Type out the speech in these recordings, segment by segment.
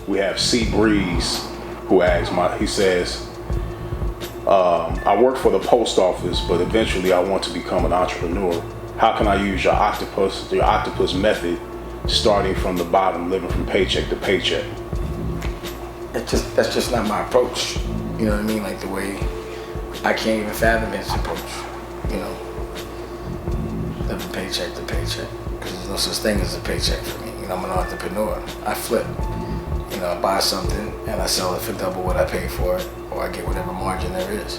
we have C Breeze, who asks, he says, I work for the post office, but eventually I want to become an entrepreneur. How can I use your octopus method, starting from the bottom, living from paycheck to paycheck? That's just not my approach. You know what I mean? Like the way I can't even fathom his approach. You know, living paycheck to paycheck, because there's no such thing as a paycheck for me. You know, I'm an entrepreneur. I flip. You know, I buy something and I sell it for double what I pay for it, or I get whatever margin there is.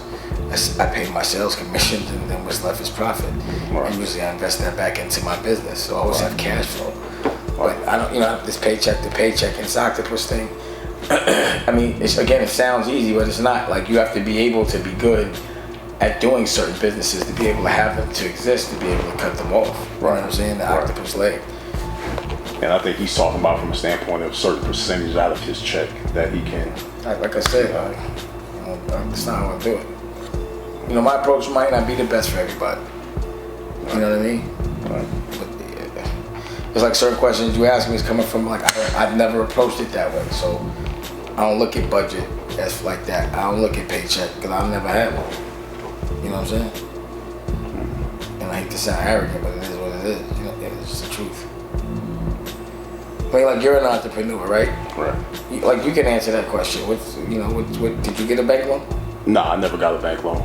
I pay my sales commissions, and then what's left is profit. Right. And usually I invest that back into my business, so I always have cash flow. But I don't, you know, this paycheck to paycheck and this octopus thing. I mean, it sounds easy, but it's not. Like, you have to be able to be good at doing certain businesses to be able to have them to exist, to be able to cut them off. Right. You know what I'm saying? The octopus leg. And I think he's talking about from a standpoint of a certain percentage out of his check that he can. Like I said, that's not how I do it. You know, my approach might not be the best for everybody. Right. You know what I mean? Right. But it's like certain questions you ask me is coming from, like, I've never approached it that way. So I don't look at budget as like that. I don't look at paycheck because I've never had one. You know what I'm saying? And I hate to sound arrogant, but it is what it is. You know, it's just the truth. I mean, like, you're an entrepreneur, right? Right. Like, you can answer that question. What did you get a bank loan? No, I never got a bank loan.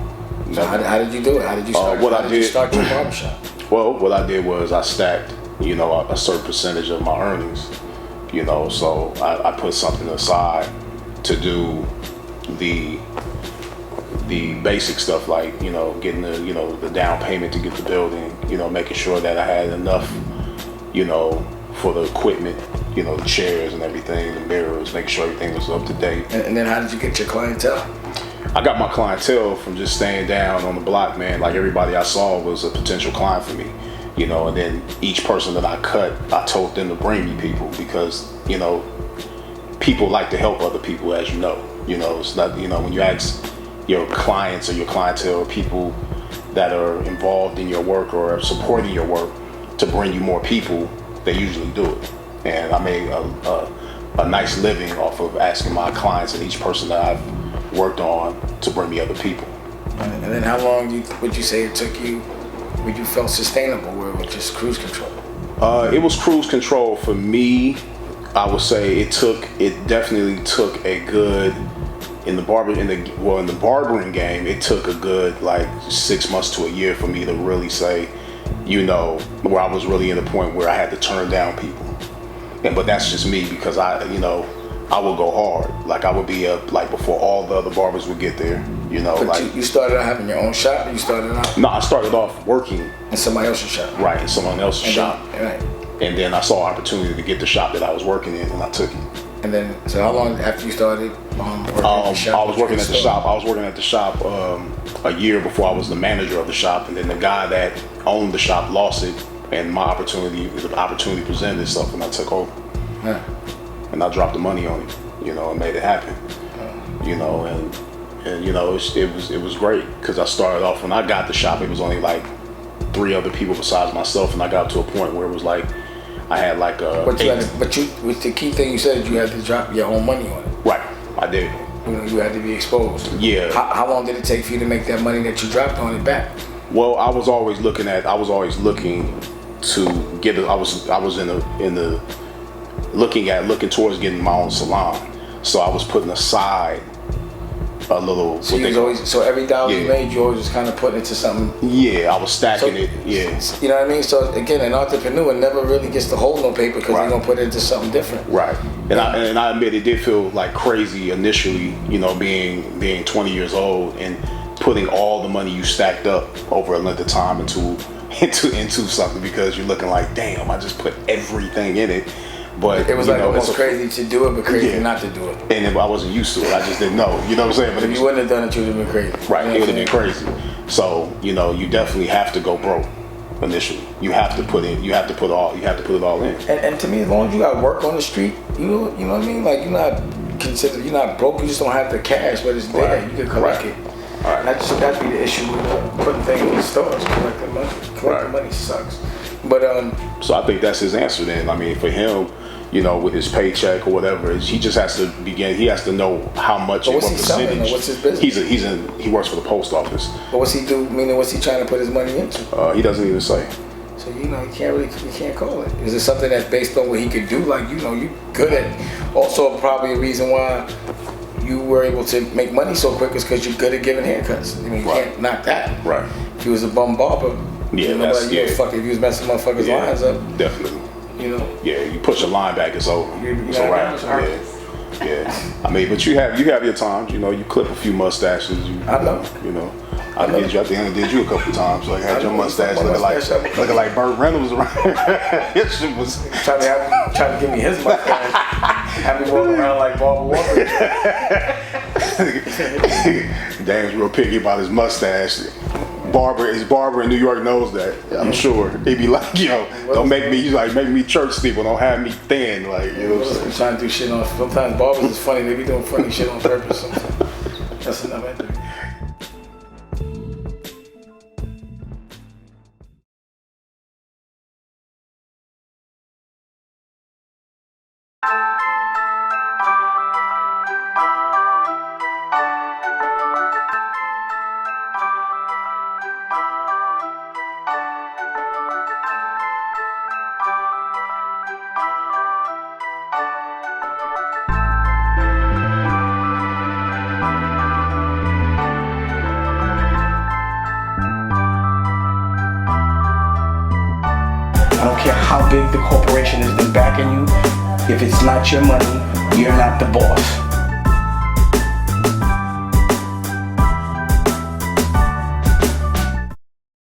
So how did you do it? How did you start? How did you start your barbershop? Well, what I did was I stacked, you know, a certain percentage of my earnings. You know, so I put something aside to do the basic stuff, like, you know, getting the down payment to get the building. You know, making sure that I had enough, you know, for the equipment, you know, the chairs and everything, the mirrors, making sure everything was up to date. And then how did you get your clientele? I got my clientele from just staying down on the block, man. Like, everybody I saw was a potential client for me, you know. And then each person that I cut, I told them to bring me people, because, you know, people like to help other people, as you know. You know, it's not, you know, when you ask your clients or your clientele or people that are involved in your work or supporting your work to bring you more people, they usually do it. And I made a nice living off of asking my clients and each person that I've worked on to bring me other people. And then how long would you say it took you, when you felt sustainable, where it was just cruise control? It was cruise control for me. I would say it definitely took a good, in the barbering game, it took a good like 6 months to a year for me to really say, you know, where I was really in the point where I had to turn down people. But that's just me, because I would go hard. Like, I would be up like before all the other barbers would get there. You know, but like, you started out having your own shop, or you started out? No, I started off working in somebody else's shop. Right, in someone else's shop. Right. And then I saw an opportunity to get the shop that I was working in, and I took it. And then, so how long after you started working at the shop? I was working at the shop a year before I was the manager of the shop, and then the guy that owned the shop lost it, and the opportunity presented itself, and I took over. Yeah. And I dropped the money on it, you know, and made it happen. You know, and you know, it was great, because I started off, when I got the shop, it was only like 3 other people besides myself, and I got to a point where it was like I had like a. But the key thing you said, you had to drop your own money on it. Right, I did. You know, you had to be exposed. Yeah. How long did it take for you to make that money that you dropped on it back? Well, I was always looking to get. I was looking towards getting my own salon. So I was putting aside a little. So every dollar you made, you always just kind of putting it to something. Yeah, I was stacking it. Yeah. You know what I mean? So again, an entrepreneur never really gets to hold no paper, because they're gonna put it into something different. Right. And I admit it did feel like crazy initially. You know, being 20 years old and putting all the money you stacked up over a length of time into something, because you're looking like, damn, I just put everything in it. But it was like almost crazy to do it, but crazy not to do it. And I wasn't used to it. I just didn't know. You know what I'm saying? But if you wouldn't have done it, you would have been crazy. Right. It would have been crazy. So, you know, you definitely have to go broke initially. You have to put it all in. And to me, as long as you got work on the street, you know what I mean? Like, you're not broke. You just don't have the cash, but it's there. Right. You can collect it. Right. That'd be the issue with putting things in the stores. Collecting money. Collecting money sucks. But so I think that's his answer then. I mean, for him, you know, with his paycheck or whatever. He just has to begin. He has to know how much and what's what he selling, percentage. or what's his business? He works for the post office. But what's he do? Meaning, what's he trying to put his money into? He doesn't even say. So you can't call it. Is it something that's based on what he could do? Like you good at. Also, probably a reason why you were able to make money so quick is because you're good at giving haircuts. I mean, you can't knock that. Right. If he was a bum barber, fuck if he was messing motherfuckers' lines up. Definitely. You know. Yeah, you push a line back, it's over. It's a wrap. Yeah. I mean, but you have your times. You know, you clip a few mustaches. I know. You know. I did you a couple times. Like had your mustache looking like Burt Reynolds around. Your shit was trying to give me his mustache. Have me walking around like Barbara Walters. Damon's real picky about his mustache. His barber in New York knows that. I'm sure. They be like, don't make me church steeple. Don't have me thin. Like, you know what I'm saying? Trying to do shit on. Sometimes barbers is funny. They be doing funny shit on purpose. Sometimes. That's enough. I do. I don't care how big the corporation is been backing you. If it's not your money, you're not the boss.